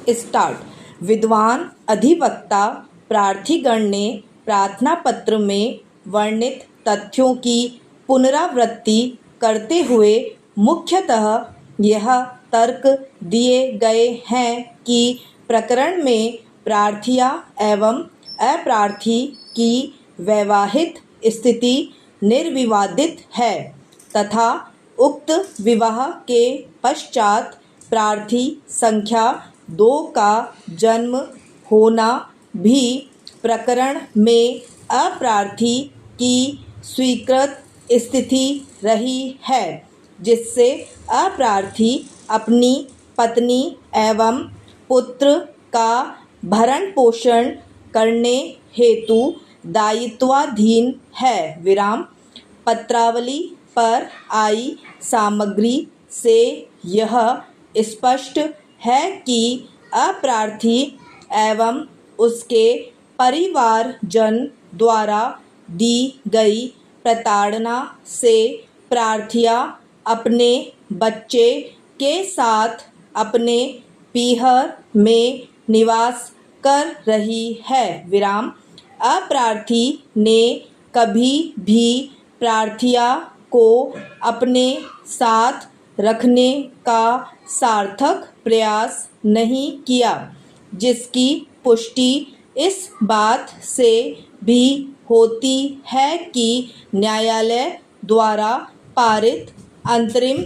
Start. विद्वान अधिवक्ता प्रार्थीगण ने प्रार्थना पत्र में वर्णित तथ्यों की पुनरावृत्ति करते हुए मुख्यतः यह तर्क दिए गए हैं कि प्रकरण में प्रार्थिया एवं अप्रार्थी की वैवाहिक स्थिति निर्विवादित है तथा उक्त विवाह के पश्चात प्रार्थी संख्या 2 का जन्म होना भी प्रकरण में अप्रार्थी की स्वीकृत स्थिति रही है, जिससे अप्रार्थी अपनी पत्नी एवं पुत्र का भरण पोषण करने हेतु दायित्वाधीन है। विराम। पत्रावली पर आई सामग्री से यह स्पष्ट है कि अप्रार्थी एवं उसके परिवारजन द्वारा दी गई प्रताड़ना से प्रार्थिया अपने बच्चे के साथ अपने पीहर में निवास कर रही है। विराम। अप्रार्थी ने कभी भी प्रार्थिया को अपने साथ रखने का सार्थक प्रयास नहीं किया, जिसकी पुष्टि इस बात से भी होती है कि न्यायालय द्वारा पारित अंतरिम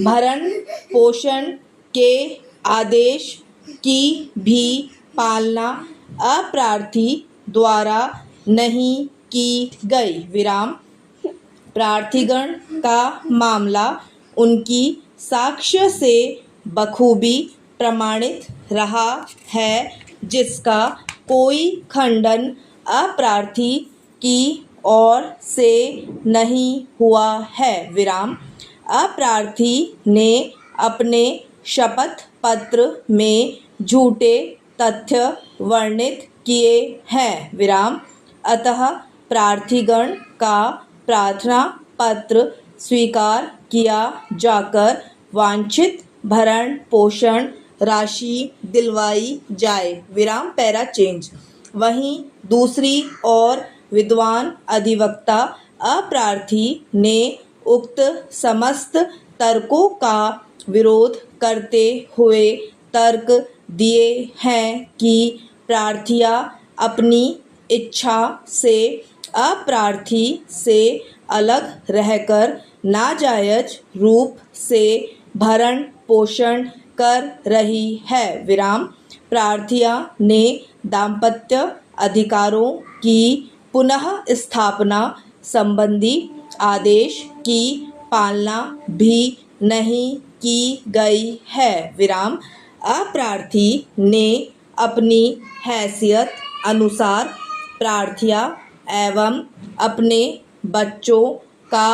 भरण पोषण के आदेश की भी पालना अप्रार्थी द्वारा नहीं की गई। विराम। प्रार्थीगण का मामला उनकी साक्ष्य से बखूबी प्रमाणित रहा है, जिसका कोई खंडन अप्रार्थी की ओर से नहीं हुआ है। विराम। अप्रार्थी ने अपने शपथ पत्र में झूठे तथ्य वर्णित किए हैं। विराम। अतः प्रार्थीगण का प्रार्थना पत्र स्वीकार किया जाकर वांछित भरण पोषण राशि दिलवाई जाए। विराम। Para change. वहीं दूसरी ओर विद्वान अधिवक्ता अप्रार्थी ने उक्त समस्त तर्कों का विरोध करते हुए तर्क दिए हैं कि प्रार्थिया अपनी इच्छा से अप्रार्थी से अलग रहकर नाजायज रूप से भरण पोषण कर रही है। विराम। प्रार्थिया ने दाम्पत्य अधिकारों की पुनः स्थापना संबंधी आदेश की पालना भी नहीं की गई है। विराम। अप्रार्थी ने अपनी हैसियत अनुसार प्रार्थिया एवं अपने बच्चों का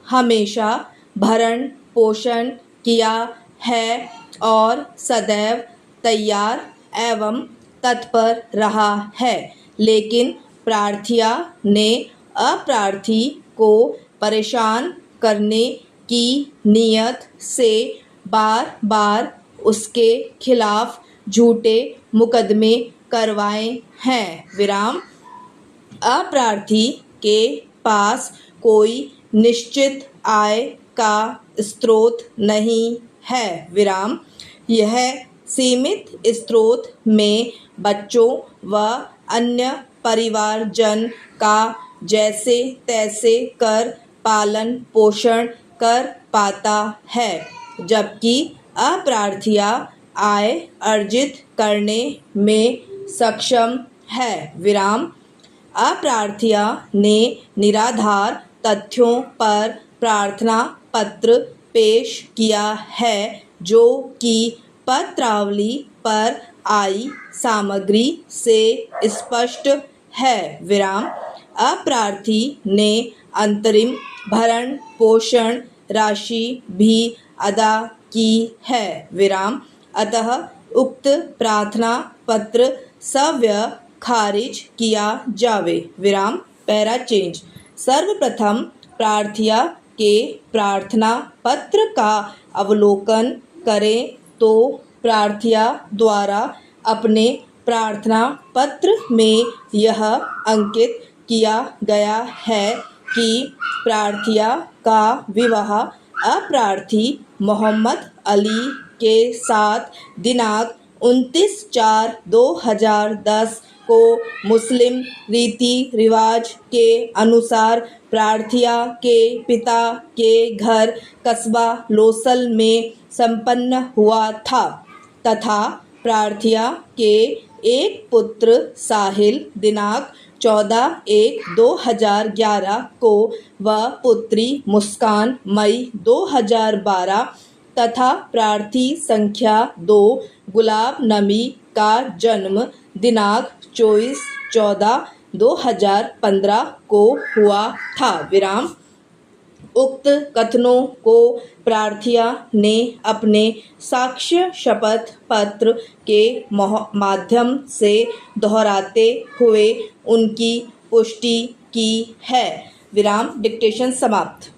हमेशा भरण पोषण किया है और सदैव तैयार एवं तत्पर रहा है, लेकिन प्रार्थिया ने अप्रार्थी को परेशान करने की नीयत से बार बार उसके खिलाफ झूठे मुकदमे करवाए हैं। विराम। अप्रार्थी के पास कोई निश्चित आय का स्रोत नहीं है। विराम। यह सीमित स्रोत में बच्चों व अन्य परिवारजन का जैसे तैसे कर पालन पोषण कर पाता है, जबकि अप्रार्थिया आय अर्जित करने में सक्षम है। विराम। अप्रार्थिया ने निराधार तथ्यों पर प्रार्थना पत्र पेश किया है, जो कि पत्रावली पर आई सामग्री से स्पष्ट है। विराम। अप्रार्थी ने अंतरिम भरण पोषण राशि भी अदा की है। विराम। अतः उक्त प्रार्थना पत्र सव्य खारिज किया जावे। विराम। Para change. सर्वप्रथम प्रार्थिया के प्रार्थना पत्र का अवलोकन करें तो प्रार्थिया द्वारा अपने प्रार्थना पत्र में यह अंकित किया गया है कि प्रार्थिया का विवाह अप्रार्थी मोहम्मद अली के साथ दिनांक 29/4/2010 को मुस्लिम रीति रिवाज के अनुसार प्रार्थिया के पिता के घर कस्बा लोसल में संपन्न हुआ था तथा प्रार्थिया के एक पुत्र साहिल दिनांक 14/1/2011 को व पुत्री मुस्कान मई 2012 तथा प्रार्थी संख्या 2 गुलाब नमी का जन्म दिनांक 24/14/2015 को हुआ था। विराम। उक्त कथनों को प्रार्थिया ने अपने साक्ष्य शपथ पत्र के माध्यम से दोहराते हुए उनकी पुष्टि की है। विराम। डिक्टेशन समाप्त।